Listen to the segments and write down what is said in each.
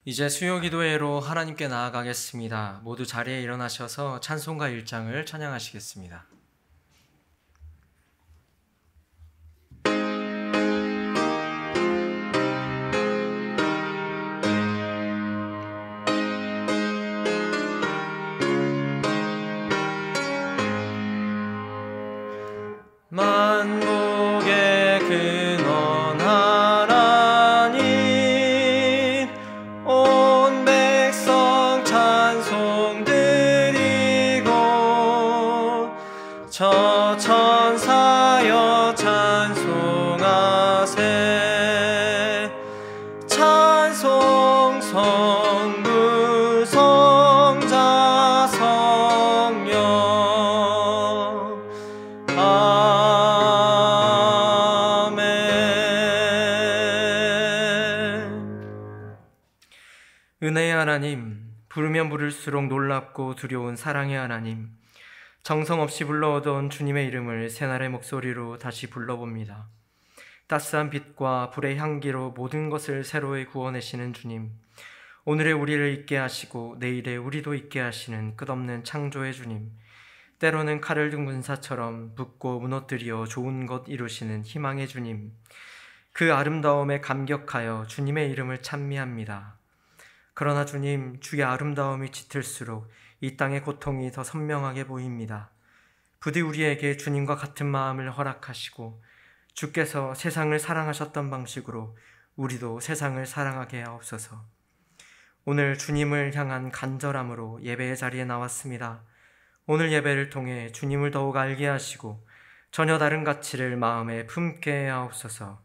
이제 수요기도회로 하나님께 나아가겠습니다. 모두 자리에 일어나셔서 찬송가 1장을 찬양하시겠습니다. 만국의 근원 하나님, 온 백성 찬송 드리고, 저 천사여 찬송하세. 찬송 성부 성자 성령. 은혜의 하나님, 부르면 부를수록 놀랍고 두려운 사랑의 하나님, 정성 없이 불러오던 주님의 이름을 새날의 목소리로 다시 불러봅니다. 따스한 빛과 불의 향기로 모든 것을 새로이 구워내시는 주님, 오늘의 우리를 있게 하시고 내일의 우리도 있게 하시는 끝없는 창조의 주님, 때로는 칼을 든 군사처럼 붓고 무너뜨려 좋은 것 이루시는 희망의 주님, 그 아름다움에 감격하여 주님의 이름을 찬미합니다. 그러나 주님, 주의 아름다움이 짙을수록 이 땅의 고통이 더 선명하게 보입니다. 부디 우리에게 주님과 같은 마음을 허락하시고 주께서 세상을 사랑하셨던 방식으로 우리도 세상을 사랑하게 하옵소서. 오늘 주님을 향한 간절함으로 예배의 자리에 나왔습니다. 오늘 예배를 통해 주님을 더욱 알게 하시고 전혀 다른 가치를 마음에 품게 하옵소서.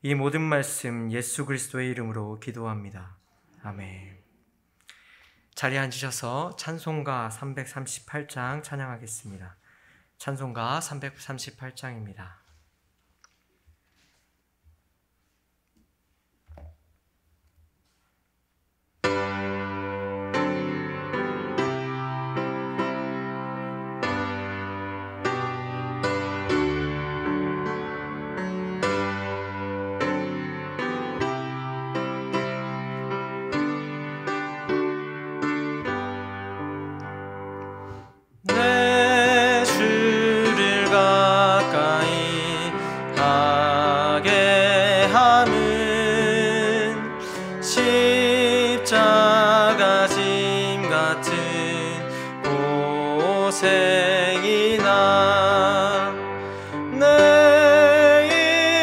이 모든 말씀 예수 그리스도의 이름으로 기도합니다. 아멘. 자리에 앉으셔서 찬송가 338장 찬양하겠습니다. 찬송가 338장입니다. 고생이나 내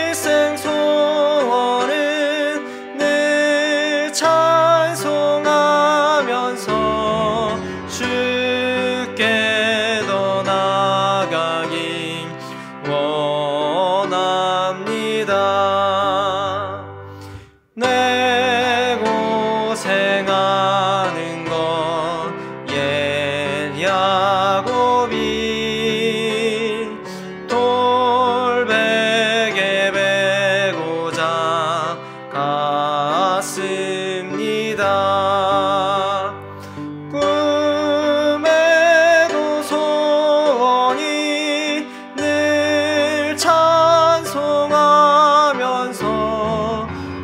일생 소원은 늘 찬송하면서 주께 더 나아가기 원합니다. 내 고생하는 것 야곱이 돌베개 베고자 갔습니다. 꿈에도 소원이 늘 찬송하면서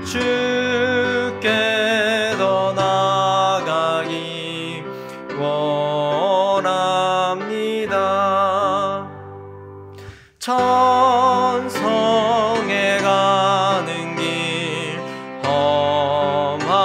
주께 더 나아가기 원합니다. 천성에 가는 길 험하여도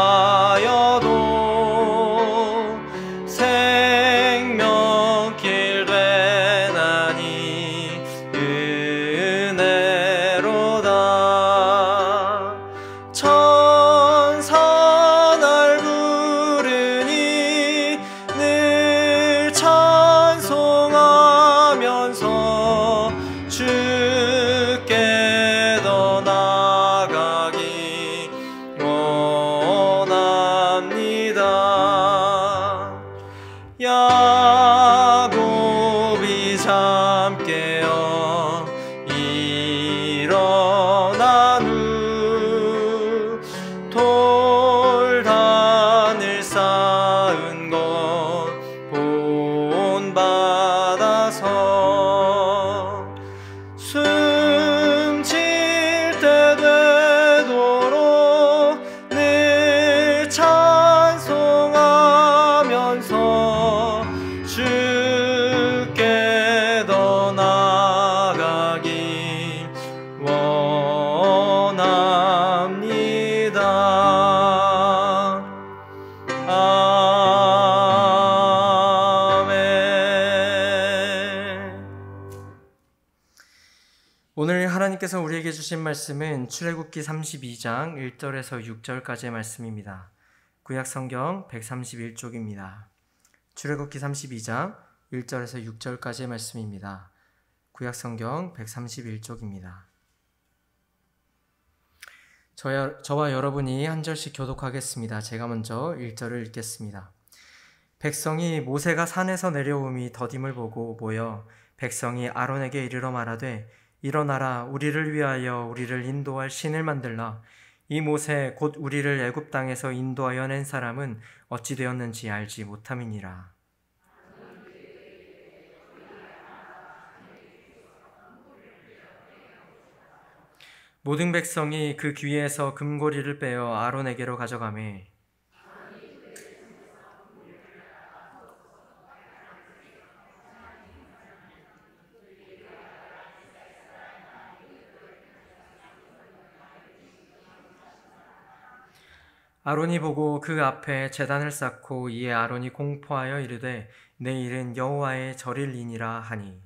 하나님께서 우리에게 주신 말씀은 출애굽기 32장 1절에서 6절까지의 말씀입니다. 구약 성경 131쪽입니다. 출애굽기 32장 1절에서 6절까지의 말씀입니다. 구약 성경 131쪽입니다. 저와 여러분이 한 절씩 교독하겠습니다. 제가 먼저 1절을 읽겠습니다. 백성이 모세가 산에서 내려옴이 더딤을 보고 모여 백성이 아론에게 이르러 말하되 일어나라, 우리를 위하여 우리를 인도할 신을 만들라. 이 모세 곧 우리를 애굽 땅에서 인도하여 낸 사람은 어찌 되었는지 알지 못함이니라. 모든 백성이 그 귀에서 금고리를 빼어 아론에게로 가져가매 아론이 보고 그 앞에 제단을 쌓고 이에 아론이 공포하여 이르되 내일은 여호와의 절일이니라 하니.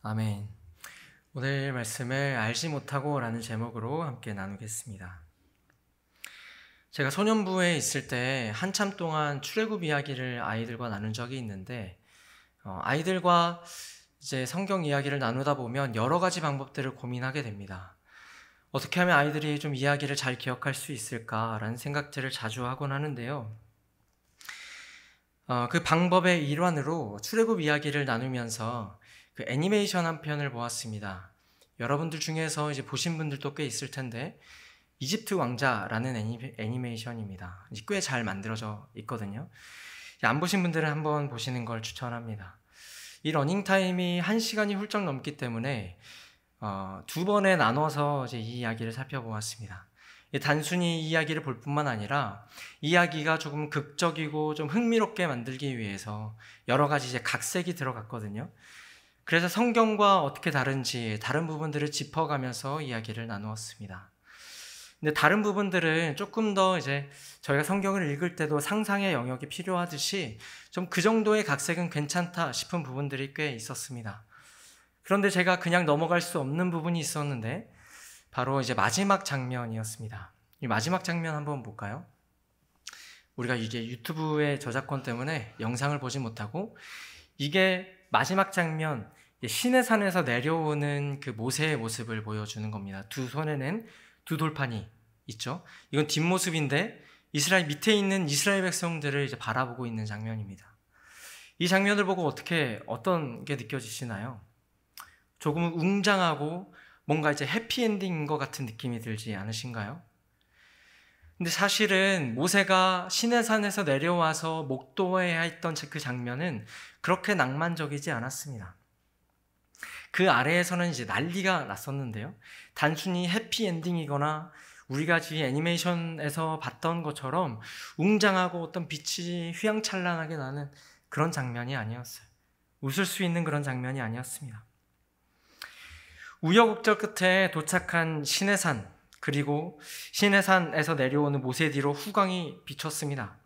아멘. 오늘 말씀을 알지 못하고 라는 제목으로 함께 나누겠습니다. 제가 소년부에 있을 때 한참 동안 출애굽 이야기를 아이들과 나눈 적이 있는데 아이들과 이제 성경 이야기를 나누다 보면 여러 가지 방법들을 고민하게 됩니다. 어떻게 하면 아이들이 좀 이야기를 잘 기억할 수 있을까라는 생각들을 자주 하곤 하는데요. 그 방법의 일환으로 출애굽 이야기를 나누면서 그 애니메이션 한 편을 보았습니다. 여러분들 중에서 이제 보신 분들도 꽤 있을 텐데 이집트 왕자라는 애니메이션입니다. 꽤 잘 만들어져 있거든요. 안 보신 분들은 한번 보시는 걸 추천합니다. 이 러닝타임이 1시간이 훌쩍 넘기 때문에 두 번에 나눠서 이제 이 이야기를 살펴보았습니다. 단순히 이 이야기를 볼 뿐만 아니라 이야기가 조금 극적이고 좀 흥미롭게 만들기 위해서 여러 가지 이제 각색이 들어갔거든요. 그래서 성경과 어떻게 다른지 다른 부분들을 짚어가면서 이야기를 나누었습니다. 근데 다른 부분들은 조금 더 이제 저희가 성경을 읽을 때도 상상의 영역이 필요하듯이 좀 그 정도의 각색은 괜찮다 싶은 부분들이 꽤 있었습니다. 그런데 제가 그냥 넘어갈 수 없는 부분이 있었는데 바로 이제 마지막 장면이었습니다. 이 마지막 장면 한번 볼까요? 우리가 이게 유튜브의 저작권 때문에 영상을 보지 못하고 이게 마지막 장면, 시내 산에서 내려오는 그 모세의 모습을 보여주는 겁니다. 두 손에는 두 돌판이 있죠. 이건 뒷모습인데 이스라엘 밑에 있는 이스라엘 백성들을 이제 바라보고 있는 장면입니다. 이 장면을 보고 어떤 게 느껴지시나요? 조금은 웅장하고 뭔가 이제 해피엔딩인 것 같은 느낌이 들지 않으신가요? 근데 사실은 모세가 시내산에서 내려와서 목도해야 했던 그 장면은 그렇게 낭만적이지 않았습니다. 그 아래에서는 이제 난리가 났었는데요. 단순히 해피엔딩이거나 우리가 지금 애니메이션에서 봤던 것처럼 웅장하고 어떤 빛이 휘황찬란하게 나는 그런 장면이 아니었어요. 웃을 수 있는 그런 장면이 아니었습니다. 우여곡절 끝에 도착한 시내산, 그리고 시내산에서 내려오는 모세 뒤로 후광이 비쳤습니다.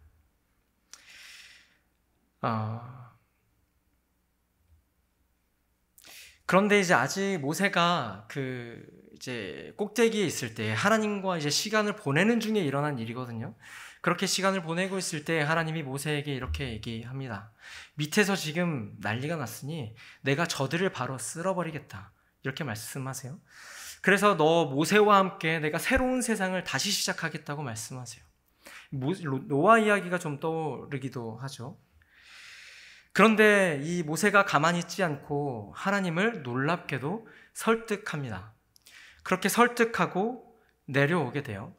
그런데 이제 아직 모세가 이제 꼭대기에 있을 때 하나님과 이제 시간을 보내는 중에 일어난 일이거든요. 그렇게 시간을 보내고 있을 때 하나님이 모세에게 이렇게 얘기합니다. 밑에서 지금 난리가 났으니 내가 저들을 바로 쓸어버리겠다. 이렇게 말씀하세요. 그래서 너 모세와 함께 내가 새로운 세상을 다시 시작하겠다고 말씀하세요. 노아 이야기가 좀 떠오르기도 하죠. 그런데 이 모세가 가만히 있지 않고 하나님을 놀랍게도 설득합니다. 그렇게 설득하고 내려오게 돼요.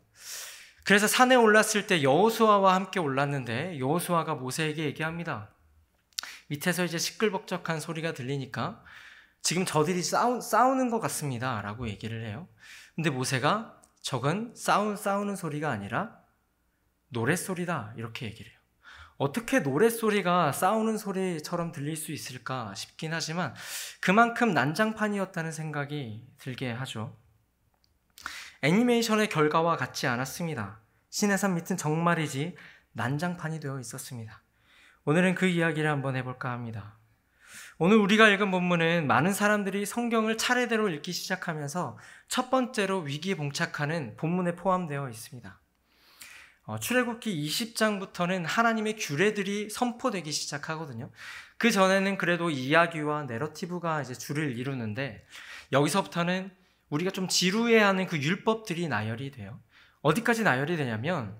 그래서 산에 올랐을 때 여호수아와 함께 올랐는데 여호수아가 모세에게 얘기합니다. 밑에서 이제 시끌벅적한 소리가 들리니까 지금 저들이 싸우는 것 같습니다 라고 얘기를 해요. 근데 모세가 저건 싸우는 소리가 아니라 노랫소리다 이렇게 얘기를 해요. 어떻게 노랫소리가 싸우는 소리처럼 들릴 수 있을까 싶긴 하지만 그만큼 난장판이었다는 생각이 들게 하죠. 애니메이션의 결과와 같지 않았습니다. 시내산 밑은 정말이지 난장판이 되어 있었습니다. 오늘은 그 이야기를 한번 해볼까 합니다. 오늘 우리가 읽은 본문은 많은 사람들이 성경을 차례대로 읽기 시작하면서 첫 번째로 위기에 봉착하는 본문에 포함되어 있습니다. 출애굽기 20장부터는 하나님의 규례들이 선포되기 시작하거든요. 그 전에는 그래도 이야기와 내러티브가 이제 줄을 이루는데, 여기서부터는 우리가 좀 지루해하는 그 율법들이 나열이 돼요. 어디까지 나열이 되냐면,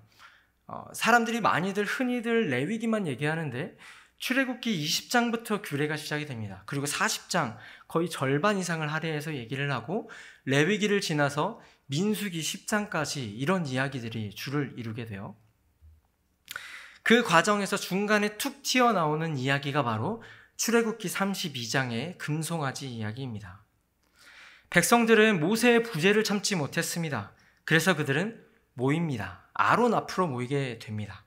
사람들이 많이들 흔히들 레위기만 얘기하는데 출애굽기 20장부터 규례가 시작이 됩니다. 그리고 40장 거의 절반 이상을 할애해서 얘기를 하고, 레위기를 지나서 민수기 10장까지 이런 이야기들이 줄을 이루게 돼요. 그 과정에서 중간에 툭 튀어나오는 이야기가 바로 출애굽기 32장의 금송아지 이야기입니다. 백성들은 모세의 부재를 참지 못했습니다. 그래서 그들은 모입니다. 아론 앞으로 모이게 됩니다.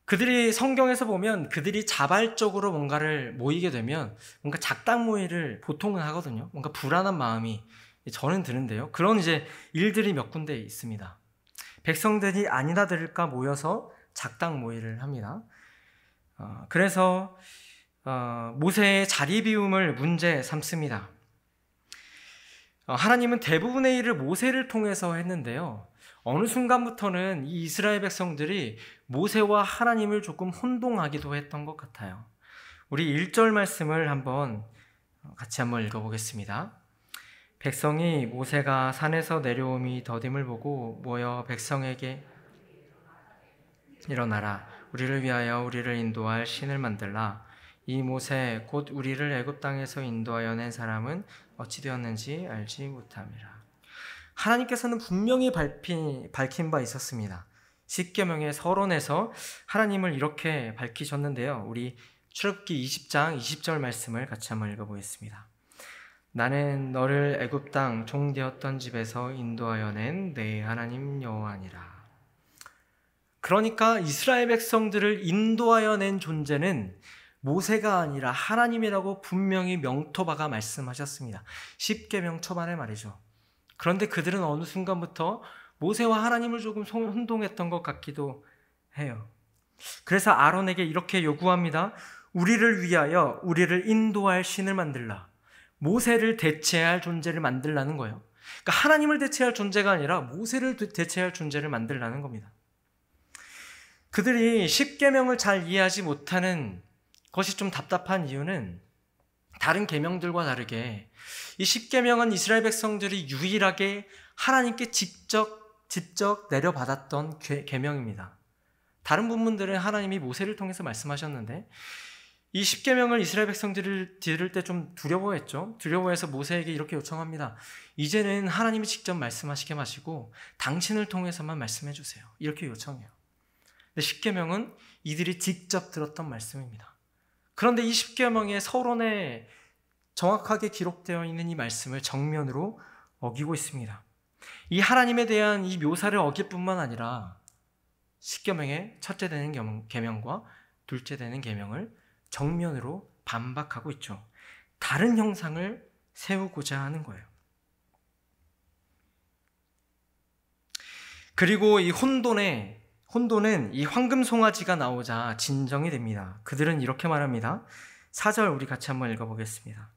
그들이 성경에서 보면 그들이 자발적으로 뭔가를 모이게 되면 뭔가 작당 모의를 보통은 하거든요. 뭔가 불안한 마음이 저는 드는데요. 그런 이제 일들이 몇 군데 있습니다. 백성들이 아니나 들을까 모여서 작당 모의를 합니다. 그래서 모세의 자리 비움을 문제 삼습니다. 하나님은 대부분의 일을 모세를 통해서 했는데요. 어느 순간부터는 이 이스라엘 백성들이 모세와 하나님을 조금 혼동하기도 했던 것 같아요. 우리 1절 말씀을 같이 한번 읽어보겠습니다. 백성이 모세가 산에서 내려옴이 더딤을 보고 모여 백성에게 일어나라, 우리를 위하여 우리를 인도할 신을 만들라. 이 모세 곧 우리를 애굽 땅에서 인도하여 낸 사람은 어찌 되었는지 알지 못함이라. 하나님께서는 분명히 밝힌 바 있었습니다. 십계명의 서론에서 하나님을 이렇게 밝히셨는데요. 우리 출애굽기 20장 20절 말씀을 같이 한번 읽어보겠습니다. 나는 너를 애굽 땅 종되었던 집에서 인도하여 낸 내 하나님 여호와니라. 그러니까 이스라엘 백성들을 인도하여 낸 존재는 모세가 아니라 하나님이라고 분명히 명토박아 말씀하셨습니다. 십계명 초반에 말이죠. 그런데 그들은 어느 순간부터 모세와 하나님을 조금 혼동했던 것 같기도 해요. 그래서 아론에게 이렇게 요구합니다. 우리를 위하여 우리를 인도할 신을 만들라. 모세를 대체할 존재를 만들라는 거예요. 그러니까 하나님을 대체할 존재가 아니라 모세를 대체할 존재를 만들라는 겁니다. 그들이 십계명을 잘 이해하지 못하는 것이 좀 답답한 이유는 다른 계명들과 다르게 이 십계명은 이스라엘 백성들이 유일하게 하나님께 직접 내려받았던 계명입니다. 다른 부분들은 하나님이 모세를 통해서 말씀하셨는데 이 십계명을 이스라엘 백성들을 들을 때 좀 두려워했죠. 두려워해서 모세에게 이렇게 요청합니다. 이제는 하나님이 직접 말씀하시게 마시고 당신을 통해서만 말씀해 주세요. 이렇게 요청해요. 근데 십계명은 이들이 직접 들었던 말씀입니다. 그런데 이 십계명의 서론에 정확하게 기록되어 있는 이 말씀을 정면으로 어기고 있습니다. 이 하나님에 대한 이 묘사를 어길 뿐만 아니라 십계명의 첫째 되는 계명과 둘째 되는 계명을 정면으로 반박하고 있죠. 다른 형상을 세우고자 하는 거예요. 그리고 이 혼돈은 이 황금 송아지가 나오자 진정이 됩니다. 그들은 이렇게 말합니다. 4절 우리 같이 한번 읽어보겠습니다.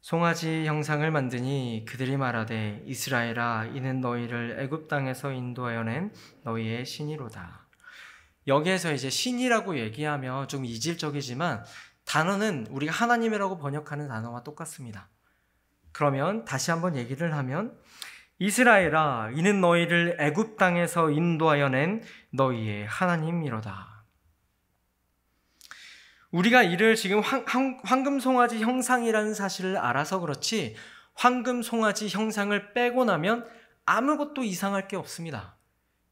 송아지 형상을 만드니 그들이 말하되 이스라엘아 이는 너희를 애굽 땅에서 인도하여 낸 너희의 신이로다. 여기에서 이제 신이라고 얘기하면 좀 이질적이지만 단어는 우리가 하나님이라고 번역하는 단어와 똑같습니다. 그러면 다시 한번 얘기를 하면 이스라엘아 이는 너희를 애굽 땅에서 인도하여 낸 너희의 하나님이로다. 우리가 이를 지금 황금송아지 형상이라는 사실을 알아서 그렇지 황금송아지 형상을 빼고 나면 아무것도 이상할 게 없습니다.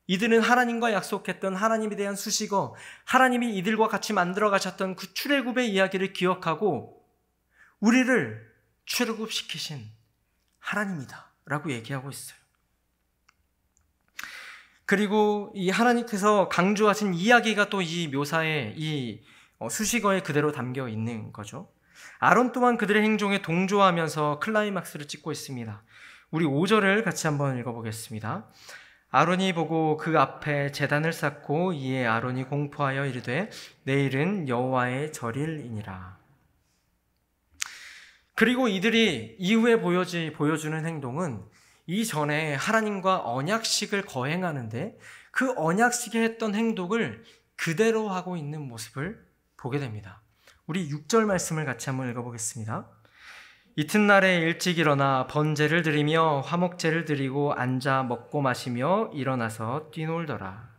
이들은 하나님과 약속했던 하나님에 대한 수식어, 하나님이 이들과 같이 만들어 가셨던 그 출애굽의 이야기를 기억하고 우리를 출애굽시키신 하나님이다 라고 얘기하고 있어요. 그리고 이 하나님께서 강조하신 이야기가 또 이 묘사에 이 수식어에 그대로 담겨 있는 거죠. 아론 또한 그들의 행동에 동조하면서 클라이막스를 찍고 있습니다. 우리 5절을 같이 한번 읽어보겠습니다. 아론이 보고 그 앞에 제단을 쌓고 이에 아론이 공포하여 이르되 내일은 여호와의 절일이니라. 그리고 이들이 이후에 보여주는 행동은 이전에 하나님과 언약식을 거행하는데 그 언약식에 했던 행동을 그대로 하고 있는 모습을 보게 됩니다. 우리 6절 말씀을 같이 한번 읽어보겠습니다. 이튿날에 일찍 일어나 번제를 드리며 화목제를 드리고 앉아 먹고 마시며 일어나서 뛰놀더라.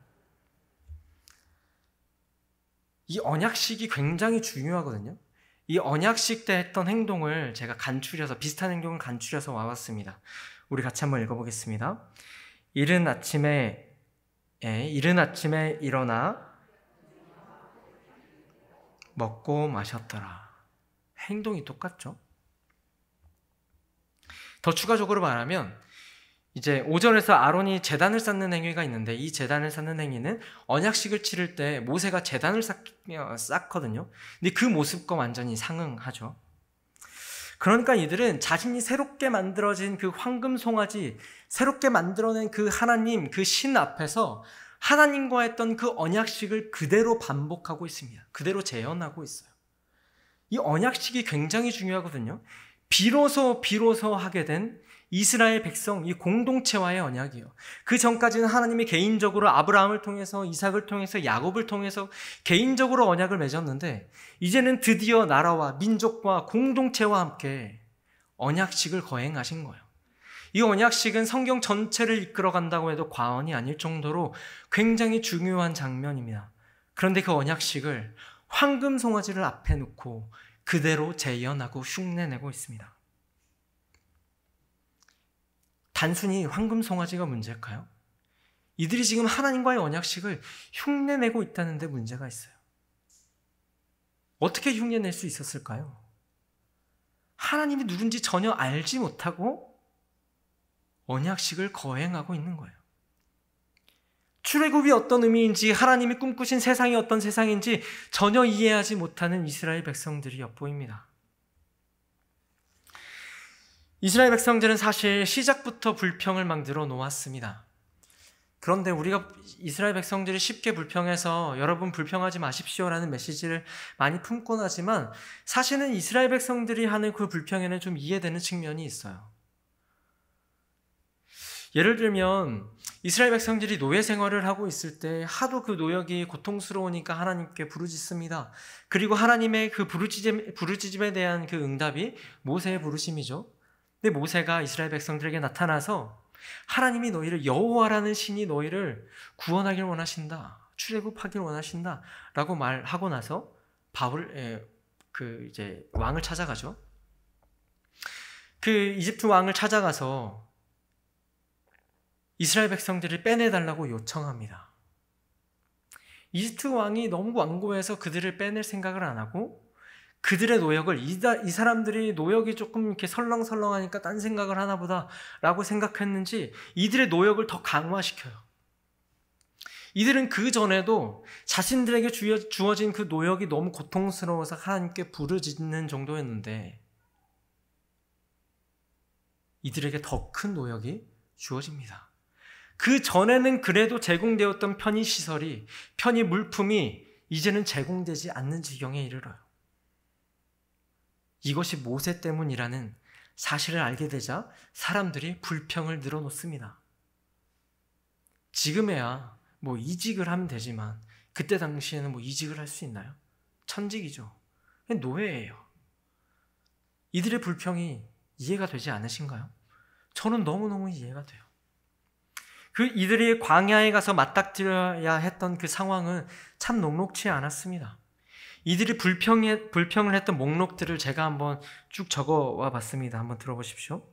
이 언약식이 굉장히 중요하거든요. 이 언약식 때 했던 행동을 제가 비슷한 행동을 간추려서 와봤습니다. 우리 같이 한번 읽어보겠습니다. 이른 아침에 일어나 먹고 마셨더라. 행동이 똑같죠? 더 추가적으로 말하면 이제 5절에서 아론이 제단을 쌓는 행위가 있는데 이 제단을 쌓는 행위는 언약식을 치를 때 모세가 제단을 쌓거든요. 근데 그 모습과 완전히 상응하죠. 그러니까 이들은 자신이 새롭게 만들어진 그 황금 송아지, 새롭게 만들어낸 그 하나님, 그 신 앞에서 하나님과 했던 그 언약식을 그대로 반복하고 있습니다. 그대로 재현하고 있어요. 이 언약식이 굉장히 중요하거든요. 비로소 하게 된 이스라엘 백성, 이 공동체와의 언약이에요. 그 전까지는 하나님이 개인적으로 아브라함을 통해서, 이삭을 통해서, 야곱을 통해서 개인적으로 언약을 맺었는데 이제는 드디어 나라와 민족과 공동체와 함께 언약식을 거행하신 거예요. 이 언약식은 성경 전체를 이끌어간다고 해도 과언이 아닐 정도로 굉장히 중요한 장면입니다. 그런데 그 언약식을 황금 송아지를 앞에 놓고 그대로 재현하고 흉내내고 있습니다. 단순히 황금 송아지가 문제일까요? 이들이 지금 하나님과의 언약식을 흉내내고 있다는 데 문제가 있어요. 어떻게 흉내낼 수 있었을까요? 하나님이 누군지 전혀 알지 못하고 언약식을 거행하고 있는 거예요. 출애굽이 어떤 의미인지, 하나님이 꿈꾸신 세상이 어떤 세상인지 전혀 이해하지 못하는 이스라엘 백성들이 엿보입니다. 이스라엘 백성들은 사실 시작부터 불평을 막 늘어놓았습니다. 그런데 우리가 이스라엘 백성들이 쉽게 불평해서 여러분 불평하지 마십시오라는 메시지를 많이 품곤 하지만 사실은 이스라엘 백성들이 하는 그 불평에는 좀 이해되는 측면이 있어요. 예를 들면 이스라엘 백성들이 노예 생활을 하고 있을 때 하도 그 노역이 고통스러우니까 하나님께 부르짖습니다. 그리고 하나님의 그 부르짖음에 대한 그 응답이 모세의 부르심이죠. 근데 모세가 이스라엘 백성들에게 나타나서 하나님이 너희를, 여호와라는 신이 너희를 구원하길 원하신다, 출애굽하길 원하신다 라고 말하고 나서 왕을 찾아가죠. 그 이집트 왕을 찾아가서 이스라엘 백성들을 빼내달라고 요청합니다. 이집트 왕이 너무 완고해서 그들을 빼낼 생각을 안 하고 그들의 노역을, 이 사람들이 노역이 조금 이렇게 설렁설렁하니까 딴 생각을 하나 보다 라고 생각했는지 이들의 노역을 더 강화시켜요. 이들은 그 전에도 자신들에게 주어진 그 노역이 너무 고통스러워서 하나님께 부르짖는 정도였는데 이들에게 더 큰 노역이 주어집니다. 그 전에는 그래도 제공되었던 편의시설이, 편의 물품이 이제는 제공되지 않는 지경에 이르러요. 이것이 모세 때문이라는 사실을 알게 되자 사람들이 불평을 늘어놓습니다. 지금에야 뭐 이직을 하면 되지만 그때 당시에는 뭐 이직을 할 수 있나요? 천직이죠. 노예예요. 이들의 불평이 이해가 되지 않으신가요? 저는 너무너무 이해가 돼요. 이들이 광야에 가서 맞닥뜨려야 했던 그 상황은 참 녹록치 않았습니다. 이들이 불평을 했던 목록들을 제가 한번 쭉 적어와 봤습니다. 한번 들어보십시오.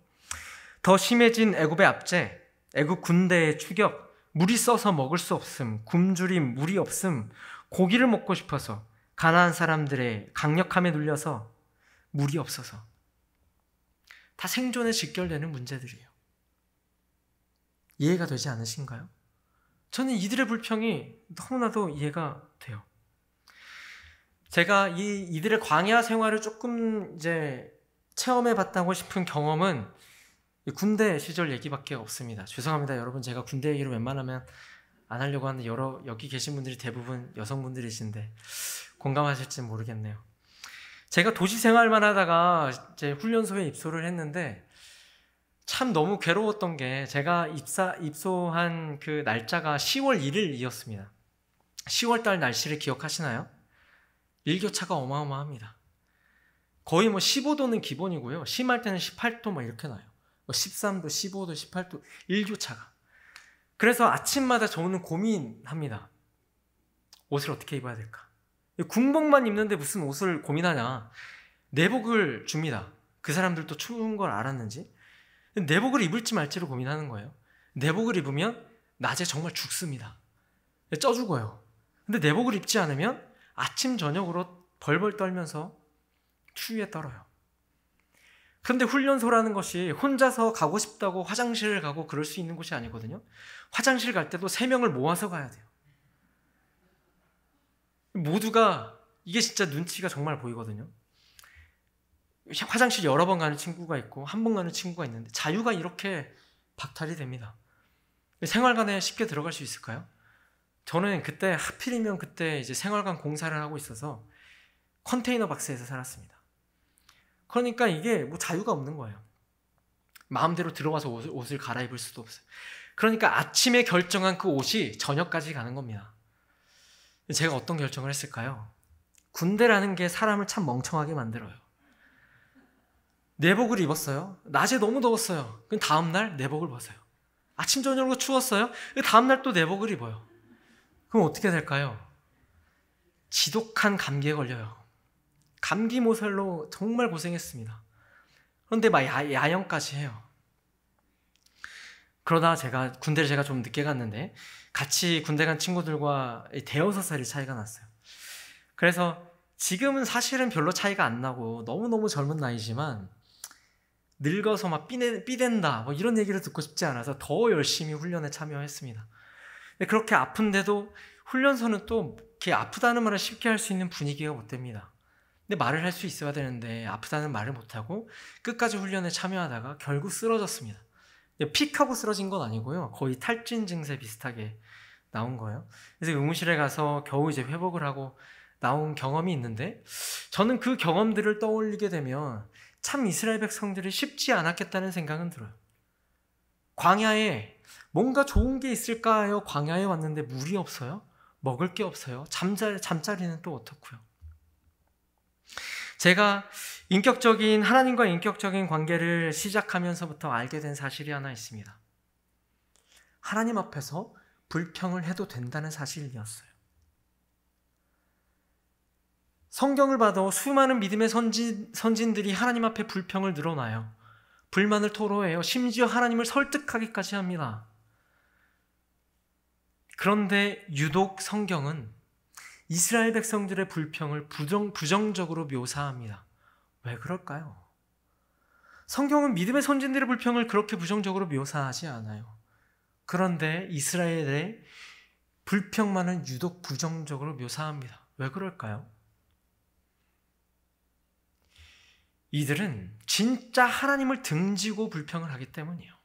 더 심해진 애굽의 압제, 애굽 군대의 추격, 물이 써서 먹을 수 없음, 굶주림, 물이 없음, 고기를 먹고 싶어서, 가나안 사람들의 강력함에 눌려서 물이 없어서. 다 생존에 직결되는 문제들이에요. 이해가 되지 않으신가요? 저는 이들의 불평이 너무나도 이해가 돼요. 제가 이들의 광야 생활을 조금 이제 체험해 봤다고 싶은 경험은 군대 시절 얘기밖에 없습니다. 죄송합니다. 여러분, 제가 군대 얘기를 웬만하면 안 하려고 하는데 여기 계신 분들이 대부분 여성분들이신데 공감하실지 모르겠네요. 제가 도시 생활만 하다가 이제 훈련소에 입소를 했는데 참 너무 괴로웠던 게, 제가 입소한 그 날짜가 10월 1일이었습니다. 10월 달 날씨를 기억하시나요? 일교차가 어마어마합니다. 거의 15도는 기본이고요. 심할 때는 18도 막 이렇게 나요. 13도, 15도, 18도, 일교차가. 그래서 아침마다 저는 고민합니다. 옷을 어떻게 입어야 될까? 군복만 입는데 무슨 옷을 고민하냐. 내복을 줍니다. 그 사람들도 추운 걸 알았는지. 내복을 입을지 말지를 고민하는 거예요. 내복을 입으면 낮에 정말 죽습니다. 쪄 죽어요. 근데 내복을 입지 않으면 아침 저녁으로 벌벌 떨면서 추위에 떨어요. 그런데 훈련소라는 것이 혼자서 가고 싶다고 화장실을 가고 그럴 수 있는 곳이 아니거든요. 화장실 갈 때도 3명을 모아서 가야 돼요. 모두가, 이게 진짜 눈치가 정말 보이거든요. 화장실 여러 번 가는 친구가 있고 한 번 가는 친구가 있는데 자유가 이렇게 박탈이 됩니다. 생활관에 쉽게 들어갈 수 있을까요? 저는 그때 하필이면 그때 이제 생활관 공사를 하고 있어서 컨테이너 박스에서 살았습니다. 그러니까 이게 자유가 없는 거예요. 마음대로 들어가서 옷을 갈아입을 수도 없어요. 그러니까 아침에 결정한 그 옷이 저녁까지 가는 겁니다. 제가 어떤 결정을 했을까요? 군대라는 게 사람을 참 멍청하게 만들어요. 내복을 입었어요. 낮에 너무 더웠어요. 그럼 다음날 내복을 벗어요. 아침 저녁으로 추웠어요. 다음날 또 내복을 입어요. 그럼 어떻게 될까요? 지독한 감기에 걸려요. 감기 모살로 정말 고생했습니다. 그런데 막 야영까지 해요. 그러다 군대를 제가 좀 늦게 갔는데 같이 군대 간 친구들과 5-6살이 차이가 났어요. 그래서 지금은 사실은 별로 차이가 안 나고 너무너무 젊은 나이지만 늙어서 막 삐댄다 이런 얘기를 듣고 싶지 않아서 더 열심히 훈련에 참여했습니다. 그렇게 아픈데도 훈련소는 또 이렇게 아프다는 말을 쉽게 할 수 있는 분위기가 못 됩니다. 근데 말을 할 수 있어야 되는데 아프다는 말을 못하고 끝까지 훈련에 참여하다가 결국 쓰러졌습니다. 픽하고 쓰러진 건 아니고요. 거의 탈진 증세 비슷하게 나온 거예요. 그래서 의무실에 가서 겨우 이제 회복을 하고 나온 경험이 있는데, 저는 그 경험들을 떠올리게 되면 참 이스라엘 백성들이 쉽지 않았겠다는 생각은 들어요. 광야에 뭔가 좋은 게 있을까요? 광야에 왔는데 물이 없어요? 먹을 게 없어요? 잠자리는 또 어떻고요? 제가 하나님과 인격적인 관계를 시작하면서부터 알게 된 사실이 하나 있습니다. 하나님 앞에서 불평을 해도 된다는 사실이었어요. 성경을 봐도 수많은 믿음의 선진들이 하나님 앞에 불평을 늘어놔요. 불만을 토로해요. 심지어 하나님을 설득하기까지 합니다. 그런데 유독 성경은 이스라엘 백성들의 불평을 부정적으로 묘사합니다. 왜 그럴까요? 성경은 믿음의 선진들의 불평을 그렇게 부정적으로 묘사하지 않아요. 그런데 이스라엘의 불평만은 유독 부정적으로 묘사합니다. 왜 그럴까요? 이들은 진짜 하나님을 등지고 불평을 하기 때문이에요.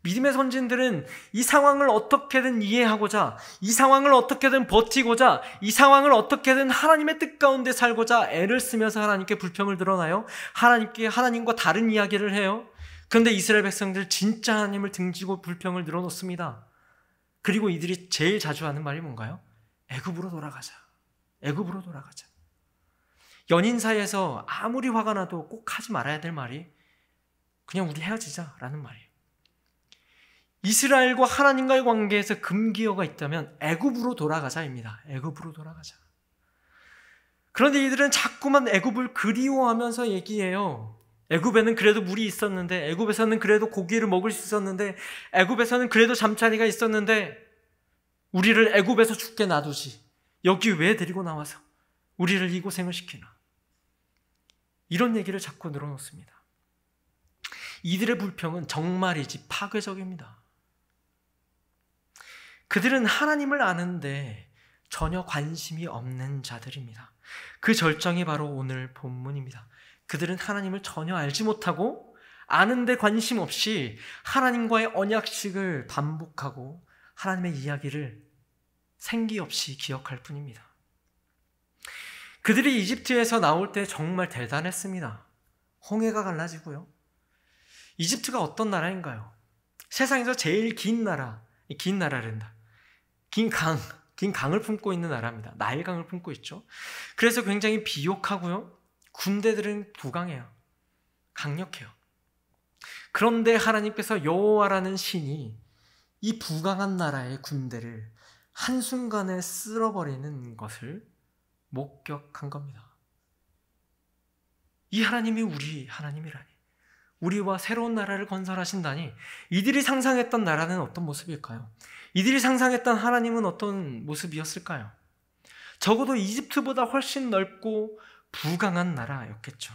믿음의 선진들은 이 상황을 어떻게든 이해하고자, 이 상황을 어떻게든 버티고자, 이 상황을 어떻게든 하나님의 뜻 가운데 살고자 애를 쓰면서 하나님께 불평을 드러나요. 하나님과 다른 이야기를 해요. 그런데 이스라엘 백성들 진짜 하나님을 등지고 불평을 늘어놓습니다. 그리고 이들이 제일 자주 하는 말이 뭔가요? 애굽으로 돌아가자. 애굽으로 돌아가자. 연인 사이에서 아무리 화가 나도 꼭 하지 말아야 될 말이 그냥 우리 헤어지자라는 말이에요. 이스라엘과 하나님과의 관계에서 금기어가 있다면 애굽으로 돌아가자입니다. 애굽으로 돌아가자. 그런데 이들은 자꾸만 애굽을 그리워하면서 얘기해요. 애굽에는 그래도 물이 있었는데, 애굽에서는 그래도 고기를 먹을 수 있었는데, 애굽에서는 그래도 잠자리가 있었는데 우리를 애굽에서 죽게 놔두지. 여기 왜 데리고 나와서 우리를 이 고생을 시키나. 이런 얘기를 자꾸 늘어놓습니다. 이들의 불평은 정말이지 파괴적입니다. 그들은 하나님을 아는데 전혀 관심이 없는 자들입니다. 그 절정이 바로 오늘 본문입니다. 그들은 하나님을 전혀 알지 못하고 아는데 관심 없이 하나님과의 언약식을 반복하고 하나님의 이야기를 생기 없이 기억할 뿐입니다. 그들이 이집트에서 나올 때 정말 대단했습니다. 홍해가 갈라지고요. 이집트가 어떤 나라인가요? 세상에서 제일 긴 나라란다. 긴 강을 품고 있는 나라입니다. 나일강을 품고 있죠. 그래서 굉장히 비옥하고요. 군대들은 부강해요. 강력해요. 그런데 하나님께서 여호와라는 신이 이 부강한 나라의 군대를 한순간에 쓸어버리는 것을 목격한 겁니다. 이 하나님이 우리 하나님이라니, 우리와 새로운 나라를 건설하신다니, 이들이 상상했던 나라는 어떤 모습일까요? 이들이 상상했던 하나님은 어떤 모습이었을까요? 적어도 이집트보다 훨씬 넓고 부강한 나라였겠죠.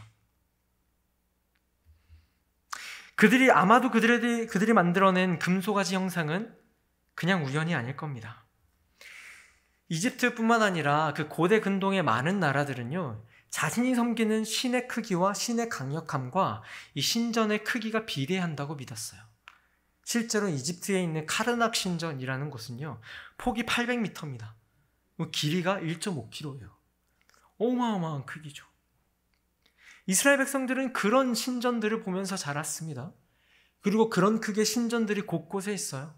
아마도 그들이 만들어낸 금송아지 형상은 그냥 우연이 아닐 겁니다. 이집트뿐만 아니라 그 고대 근동의 많은 나라들은요, 자신이 섬기는 신의 크기와 신의 강력함과 이 신전의 크기가 비례한다고 믿었어요. 실제로 이집트에 있는 카르낙 신전이라는 곳은요, 폭이 800m입니다. 길이가 1.5km예요. 어마어마한 크기죠. 이스라엘 백성들은 그런 신전들을 보면서 자랐습니다. 그리고 그런 크기의 신전들이 곳곳에 있어요.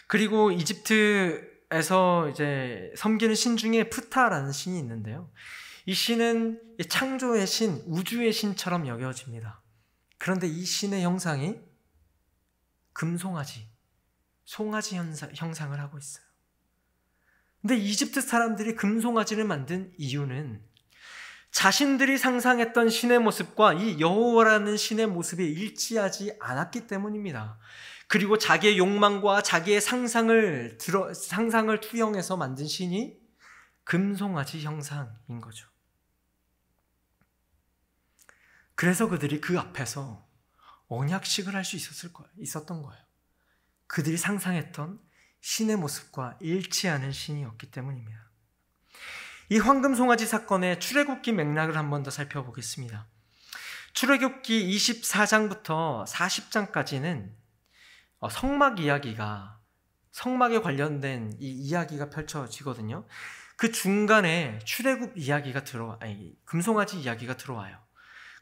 그리고 이집트에서 이제 섬기는 신 중에 프타라는 신이 있는데요. 이 신은 창조의 신, 우주의 신처럼 여겨집니다. 그런데 이 신의 형상이 금송아지, 송아지 형상을 하고 있어요. 근데 이집트 사람들이 금송아지를 만든 이유는 자신들이 상상했던 신의 모습과 이 여호와라는 신의 모습이 일치하지 않았기 때문입니다. 그리고 자기의 욕망과 자기의 상상을 투영해서 만든 신이 금송아지 형상인 거죠. 그래서 그들이 그 앞에서 언약식을 할 수 있었던 거예요. 그들이 상상했던 신의 모습과 일치하는 신이었기 때문입니다. 이 황금송아지 사건의 출애굽기 맥락을 한 번 더 살펴보겠습니다. 출애굽기 24장부터 40장까지는 성막에 관련된 이 이야기가 펼쳐지거든요. 그 중간에 금송아지 이야기가 들어와요.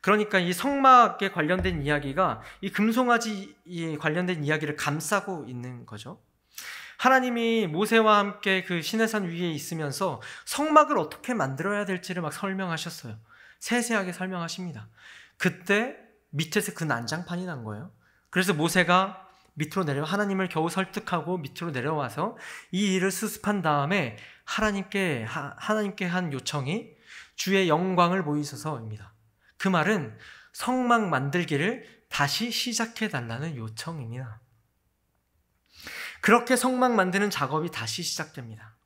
그러니까 이 성막에 관련된 이야기가 이 금송아지에 관련된 이야기를 감싸고 있는 거죠. 하나님이 모세와 함께 그 시내산 위에 있으면서 성막을 어떻게 만들어야 될지를 막 설명하셨어요. 세세하게 설명하십니다. 그때 밑에서 그 난장판이 난 거예요. 그래서 모세가 하나님을 겨우 설득하고 밑으로 내려와서 이 일을 수습한 다음에 하나님께 한 요청이 주의 영광을 보이소서입니다. 그 말은 성막 만들기를 다시 시작해 달라는 요청입니다. 그렇게 성막 만드는 작업이 다시 시작됩니다.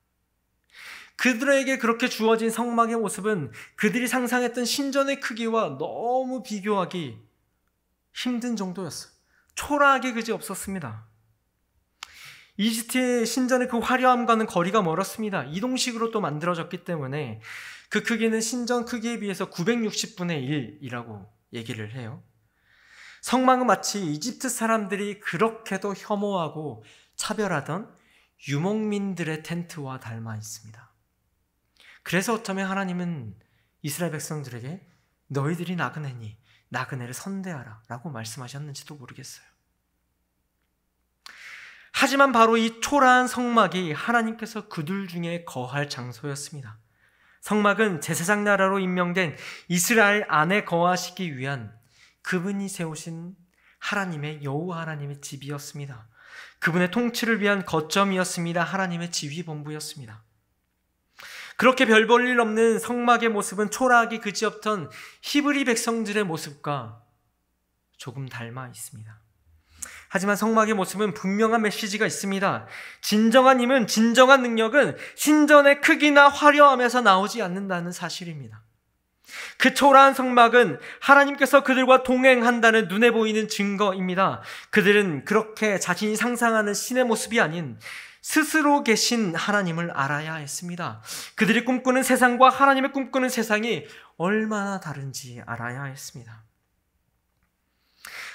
그들에게 그렇게 주어진 성막의 모습은 그들이 상상했던 신전의 크기와 너무 비교하기 힘든 정도였어요. 초라하게 그지 없었습니다. 이집트의 신전의 그 화려함과는 거리가 멀었습니다. 이동식으로 또 만들어졌기 때문에 그 크기는 신전 크기에 비해서 960분의 1이라고 얘기를 해요. 성막은 마치 이집트 사람들이 그렇게도 혐오하고 차별하던 유목민들의 텐트와 닮아 있습니다. 그래서 어쩌면 하나님은 이스라엘 백성들에게 너희들이 나그네니 나그네를 선대하라 라고 말씀하셨는지도 모르겠어요. 하지만 바로 이 초라한 성막이 하나님께서 그들 중에 거할 장소였습니다. 성막은 제사장 나라로 임명된 이스라엘 안에 거하시기 위한 그분이 세우신 하나님의 여호와 하나님의 집이었습니다. 그분의 통치를 위한 거점이었습니다. 하나님의 지휘본부였습니다. 그렇게 별 볼 일 없는 성막의 모습은 초라하기 그지없던 히브리 백성들의 모습과 조금 닮아 있습니다. 하지만 성막의 모습은 분명한 메시지가 있습니다. 진정한 힘은, 진정한 능력은 신전의 크기나 화려함에서 나오지 않는다는 사실입니다. 그 초라한 성막은 하나님께서 그들과 동행한다는 눈에 보이는 증거입니다. 그들은 그렇게 자신이 상상하는 신의 모습이 아닌 스스로 계신 하나님을 알아야 했습니다. 그들이 꿈꾸는 세상과 하나님의 꿈꾸는 세상이 얼마나 다른지 알아야 했습니다.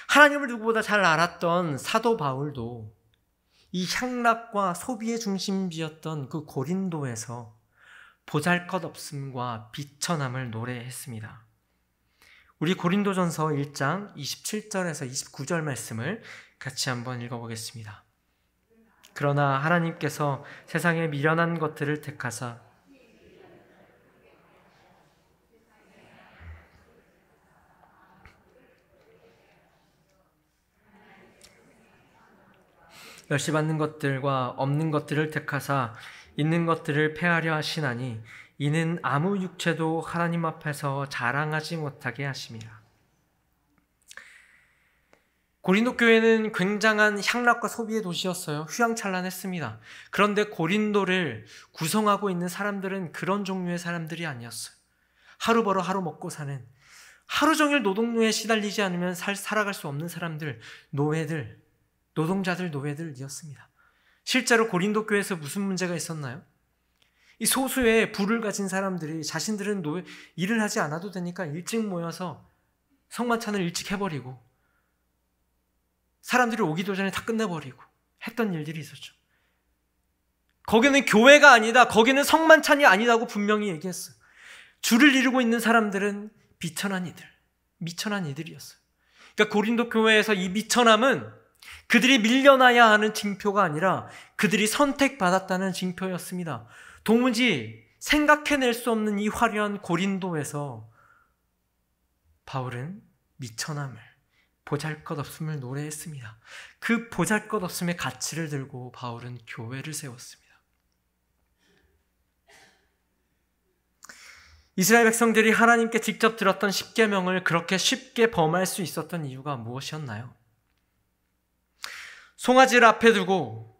하나님을 누구보다 잘 알았던 사도 바울도 이 향락과 소비의 중심지였던 그 고린도에서 보잘것없음과 비천함을 노래했습니다. 우리 고린도전서 1장 27절에서 29절 말씀을 같이 한번 읽어보겠습니다. 그러나 하나님께서 세상의 미련한 것들을 택하사 멸시받는 것들과 없는 것들을 택하사 있는 것들을 폐하려 하시나니 이는 아무 육체도 하나님 앞에서 자랑하지 못하게 하심이라. 고린도 교회는 굉장한 향락과 소비의 도시였어요. 휘황찬란했습니다. 그런데 고린도를 구성하고 있는 사람들은 그런 종류의 사람들이 아니었어요. 하루 벌어 하루 먹고 사는, 하루 종일 노동노예에 시달리지 않으면 살아갈 수 없는 사람들, 노예들, 노동자들, 노예들이었습니다. 실제로 고린도 교회에서 무슨 문제가 있었나요? 이 소수의 부를 가진 사람들이 자신들은 일을 하지 않아도 되니까 일찍 모여서 성만찬을 일찍 해버리고 사람들이 오기도 전에 다 끝내버리고 했던 일들이 있었죠. 거기는 교회가 아니다, 거기는 성만찬이 아니다고 분명히 얘기했어요. 주를 이루고 있는 사람들은 비천한 이들, 미천한 이들이었어요. 그러니까 고린도 교회에서 이 미천함은 그들이 밀려나야 하는 징표가 아니라 그들이 선택받았다는 징표였습니다. 도무지 생각해낼 수 없는 이 화려한 고린도에서 바울은 미천함을, 보잘것없음을 노래했습니다. 그 보잘것없음의 가치를 들고 바울은 교회를 세웠습니다. 이스라엘 백성들이 하나님께 직접 들었던 십계명을 그렇게 쉽게 범할 수 있었던 이유가 무엇이었나요? 송아지를 앞에 두고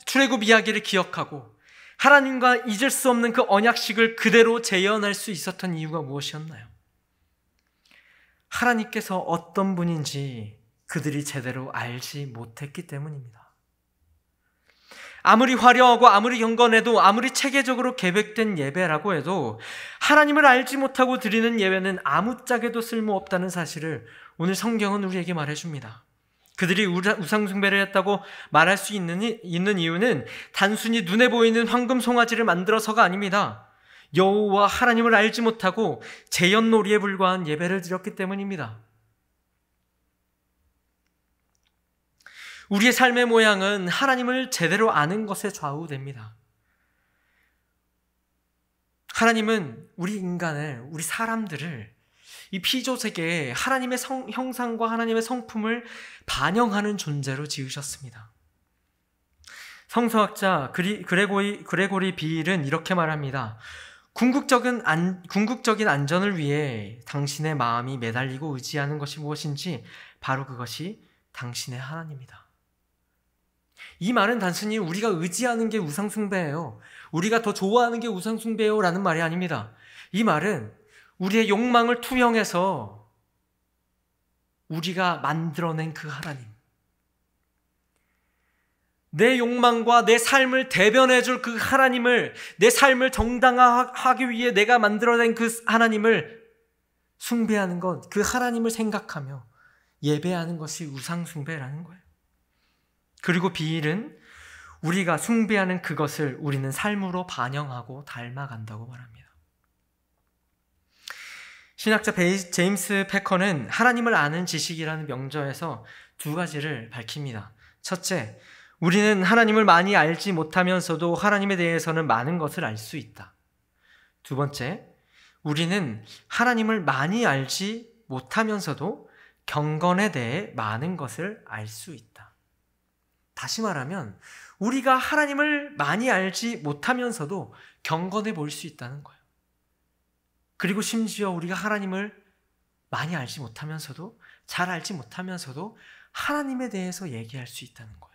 출애굽 이야기를 기억하고 하나님과 잊을 수 없는 그 언약식을 그대로 재현할 수 있었던 이유가 무엇이었나요? 하나님께서 어떤 분인지 그들이 제대로 알지 못했기 때문입니다. 아무리 화려하고 아무리 경건해도 아무리 체계적으로 계획된 예배라고 해도 하나님을 알지 못하고 드리는 예배는 아무짝에도 쓸모없다는 사실을 오늘 성경은 우리에게 말해줍니다. 그들이 우상숭배를 했다고 말할 수 있는 이유는 단순히 눈에 보이는 황금 송아지를 만들어서가 아닙니다. 여호와 하나님을 알지 못하고 재현놀이에 불과한 예배를 드렸기 때문입니다. 우리의 삶의 모양은 하나님을 제대로 아는 것에 좌우됩니다. 하나님은 우리 인간을, 우리 사람들을 이 피조세계에 하나님의 형상과 하나님의 성품을 반영하는 존재로 지으셨습니다. 성서학자 그레고리 비일은 이렇게 말합니다. 궁극적인 안전을 위해 당신의 마음이 매달리고 의지하는 것이 무엇인지 바로 그것이 당신의 하나님이다. 이 말은 단순히 우리가 의지하는 게 우상숭배예요, 우리가 더 좋아하는 게 우상숭배예요 라는 말이 아닙니다. 이 말은 우리의 욕망을 투영해서 우리가 만들어낸 그 하나님, 내 욕망과 내 삶을 대변해줄 그 하나님을, 내 삶을 정당화하기 위해 내가 만들어낸 그 하나님을 숭배하는 것, 그 하나님을 생각하며 예배하는 것이 우상숭배라는 거예요. 그리고 비일은 우리가 숭배하는 그것을 우리는 삶으로 반영하고 닮아간다고 말합니다. 신학자 제임스 패커는 하나님을 아는 지식이라는 명저에서 두 가지를 밝힙니다. 첫째, 우리는 하나님을 많이 알지 못하면서도 하나님에 대해서는 많은 것을 알 수 있다. 두 번째, 우리는 하나님을 많이 알지 못하면서도 경건에 대해 많은 것을 알 수 있다. 다시 말하면 우리가 하나님을 많이 알지 못하면서도 경건해 보일 수 있다는 거예요. 그리고 심지어 우리가 하나님을 많이 알지 못하면서도, 잘 알지 못하면서도 하나님에 대해서 얘기할 수 있다는 거예요.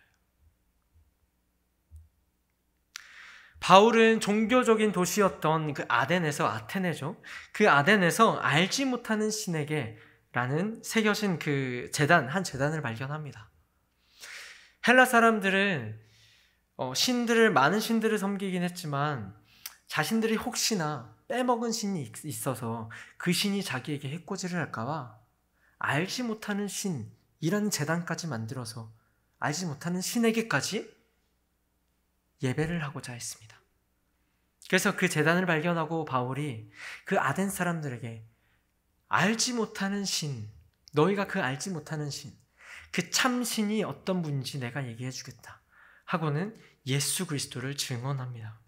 바울은 종교적인 도시였던 그 아테네죠. 그 아덴에서 알지 못하는 신에게 라는 새겨진 한 재단을 발견합니다. 헬라 사람들은 많은 신들을 섬기긴 했지만 자신들이 혹시나 빼먹은 신이 있어서 그 신이 자기에게 해코지를 할까봐 알지 못하는 신이라는 제단까지 만들어서 알지 못하는 신에게까지 예배를 하고자 했습니다. 그래서 그 제단을 발견하고 바울이 그 아덴 사람들에게 알지 못하는 신, 너희가 그 알지 못하는 신, 그 참신이 어떤 분인지 내가 얘기해 주겠다 하고는 예수 그리스도를 증언합니다.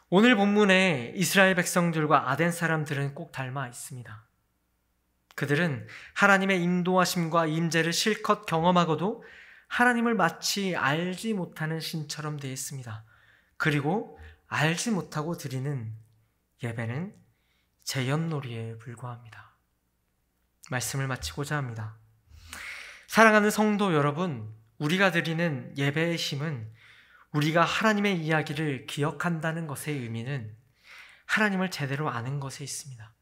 오늘 본문에 이스라엘 백성들과 아덴 사람들은 꼭 닮아 있습니다. 그들은 하나님의 인도하심과 임재를 실컷 경험하고도 하나님을 마치 알지 못하는 신처럼 되어 있습니다. 그리고 알지 못하고 드리는 예배는 재연놀이에 불과합니다. 말씀을 마치고자 합니다. 사랑하는 성도 여러분, 우리가 드리는 예배의 힘은 우리가 하나님의 이야기를 기억한다는 것의 의미는 하나님을 제대로 아는 것에 있습니다.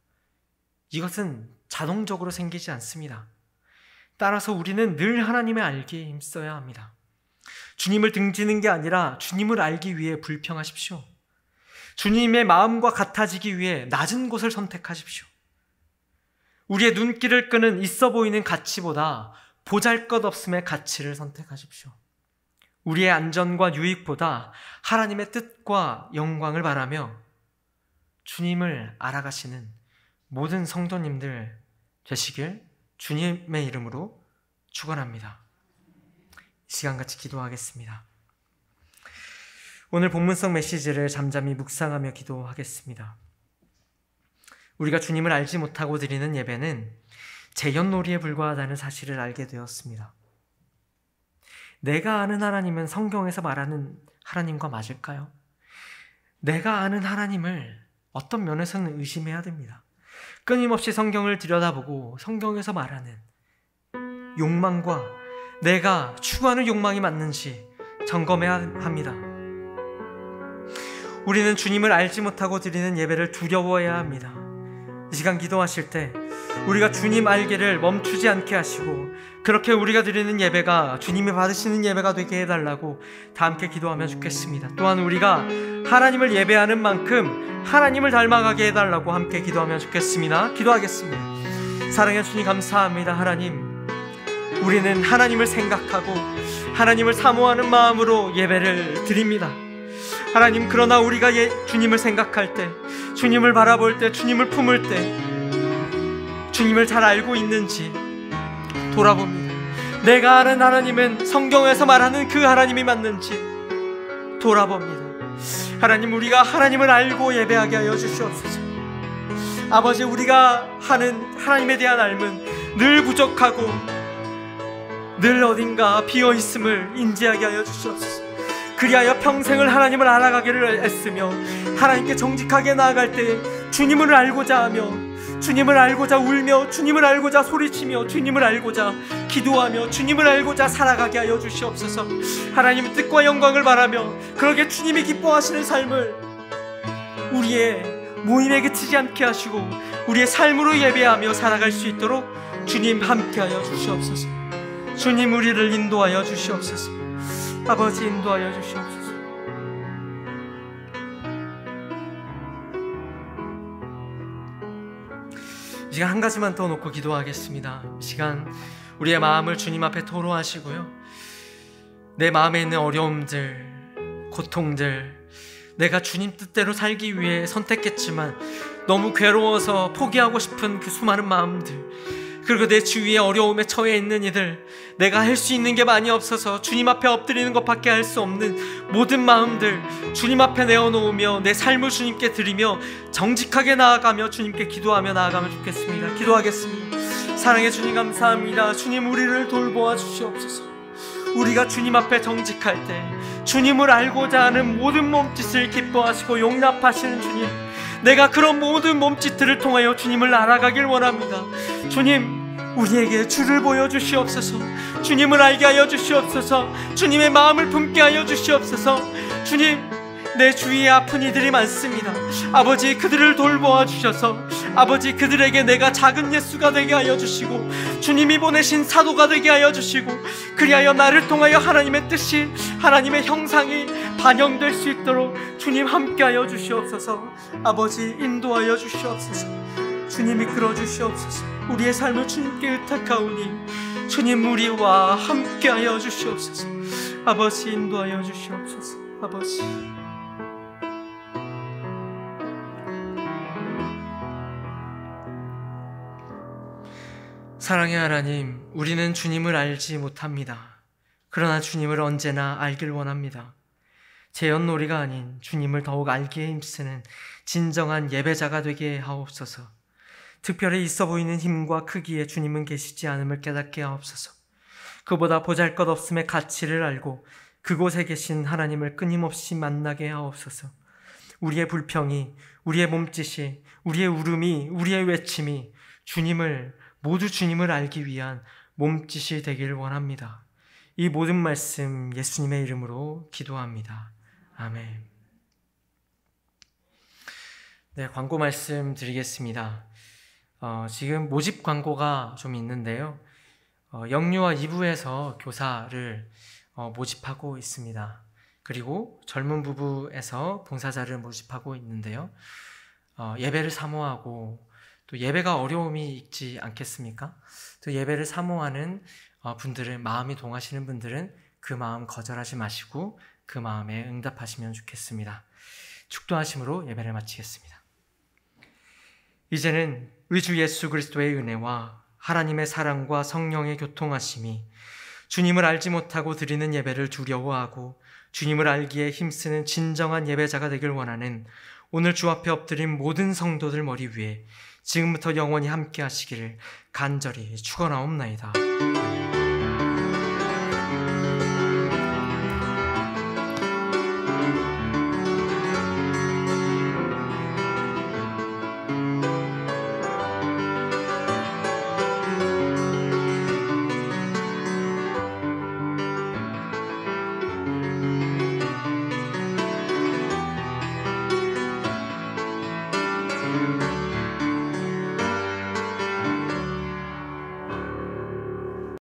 이것은 자동적으로 생기지 않습니다. 따라서 우리는 늘 하나님을 알기에 힘써야 합니다. 주님을 등지는 게 아니라 주님을 알기 위해 불평하십시오. 주님의 마음과 같아지기 위해 낮은 곳을 선택하십시오. 우리의 눈길을 끄는 있어 보이는 가치보다 보잘것없음의 가치를 선택하십시오. 우리의 안전과 유익보다 하나님의 뜻과 영광을 바라며 주님을 알아가시는 모든 성도님들 되시길 주님의 이름으로 축원합니다. 이 시간 같이 기도하겠습니다. 오늘 본문성 메시지를 잠잠히 묵상하며 기도하겠습니다. 우리가 주님을 알지 못하고 드리는 예배는 재연놀이에 불과하다는 사실을 알게 되었습니다. 내가 아는 하나님은 성경에서 말하는 하나님과 맞을까요? 내가 아는 하나님을 어떤 면에서는 의심해야 됩니다. 끊임없이 성경을 들여다보고 성경에서 말하는 욕망과 내가 추구하는 욕망이 맞는지 점검해야 합니다. 우리는 주님을 알지 못하고 드리는 예배를 두려워해야 합니다. 이 시간 기도하실 때 우리가 주님 알기를 멈추지 않게 하시고 그렇게 우리가 드리는 예배가 주님이 받으시는 예배가 되게 해달라고 다 함께 기도하면 좋겠습니다. 또한 우리가 하나님을 예배하는 만큼 하나님을 닮아가게 해달라고 함께 기도하면 좋겠습니다. 기도하겠습니다. 사랑해 주님 감사합니다. 하나님, 우리는 하나님을 생각하고 하나님을 사모하는 마음으로 예배를 드립니다. 하나님, 그러나 우리가 주님을 생각할 때, 주님을 바라볼 때, 주님을 품을 때 주님을 잘 알고 있는지 돌아봅니다. 내가 아는 하나님은 성경에서 말하는 그 하나님이 맞는지 돌아봅니다. 하나님, 우리가 하나님을 알고 예배하게 하여 주시옵소서. 아버지, 우리가 하는 하나님에 대한 알면 늘 부족하고 늘 어딘가 비어있음을 인지하게 하여 주시옵소서. 그리하여 평생을 하나님을 알아가기를 애쓰며 하나님께 정직하게 나아갈 때 주님을 알고자 하며 주님을 알고자 울며 주님을 알고자 소리치며 주님을 알고자 기도하며 주님을 알고자 살아가게 하여 주시옵소서. 하나님의 뜻과 영광을 바라며 그렇게 주님이 기뻐하시는 삶을 우리의 모임에 그치지 않게 하시고 우리의 삶으로 예배하며 살아갈 수 있도록 주님 함께하여 주시옵소서. 주님, 우리를 인도하여 주시옵소서. 아버지, 인도하여 주시옵소서. 이 시간 한 가지만 더 놓고 기도하겠습니다. 이 시간 우리의 마음을 주님 앞에 토로하시고요, 내 마음에 있는 어려움들, 고통들, 내가 주님 뜻대로 살기 위해 선택했지만 너무 괴로워서 포기하고 싶은 그 수많은 마음들, 그리고 내 주위에 어려움에 처해 있는 이들, 내가 할 수 있는 게 많이 없어서 주님 앞에 엎드리는 것밖에 할 수 없는 모든 마음들 주님 앞에 내어놓으며 내 삶을 주님께 드리며 정직하게 나아가며 주님께 기도하며 나아가면 좋겠습니다. 기도하겠습니다. 사랑해 주님 감사합니다. 주님, 우리를 돌보아 주시옵소서. 우리가 주님 앞에 정직할 때 주님을 알고자 하는 모든 몸짓을 기뻐하시고 용납하시는 주님, 내가 그런 모든 몸짓들을 통하여 주님을 알아가길 원합니다. 주님, 우리에게 주를 보여주시옵소서. 주님을 알게 하여 주시옵소서. 주님의 마음을 품게 하여 주시옵소서. 주님, 내 주위에 아픈 이들이 많습니다. 아버지, 그들을 돌보아 주셔서 아버지, 그들에게 내가 작은 예수가 되게 하여 주시고 주님이 보내신 사도가 되게 하여 주시고, 그리하여 나를 통하여 하나님의 뜻이, 하나님의 형상이 반영될 수 있도록 주님 함께하여 주시옵소서. 아버지 인도하여 주시옵소서. 주님 이끌어 주시옵소서. 우리의 삶을 주님께 의탁하오니 주님 우리와 함께하여 주시옵소서. 아버지 인도하여 주시옵소서. 아버지, 사랑의 하나님, 우리는 주님을 알지 못합니다. 그러나 주님을 언제나 알길 원합니다. 재연놀이가 아닌 주님을 더욱 알기에 힘쓰는 진정한 예배자가 되게 하옵소서. 특별히 있어 보이는 힘과 크기에 주님은 계시지 않음을 깨닫게 하옵소서. 그보다 보잘것없음의 가치를 알고 그곳에 계신 하나님을 끊임없이 만나게 하옵소서. 우리의 불평이, 우리의 몸짓이, 우리의 울음이, 우리의 외침이 모두 주님을 알기 위한 몸짓이 되길 원합니다. 이 모든 말씀 예수님의 이름으로 기도합니다. 아멘. 네, 광고 말씀 드리겠습니다. 지금 모집 광고가 좀 있는데요. 영유아 2부에서 교사를 모집하고 있습니다. 그리고 젊은 부부에서 봉사자를 모집하고 있는데요. 예배를 사모하고 또 예배가 어려움이 있지 않겠습니까? 또 예배를 사모하는 분들은, 마음이 동하시는 분들은 그 마음 거절하지 마시고 그 마음에 응답하시면 좋겠습니다. 축도하심으로 예배를 마치겠습니다. 이제는 우리 주 예수 그리스도의 은혜와 하나님의 사랑과 성령의 교통하심이 주님을 알지 못하고 드리는 예배를 두려워하고 주님을 알기에 힘쓰는 진정한 예배자가 되길 원하는 오늘 주 앞에 엎드린 모든 성도들 머리 위에 지금부터 영원히 함께 하시기를 간절히 축원하옵나이다.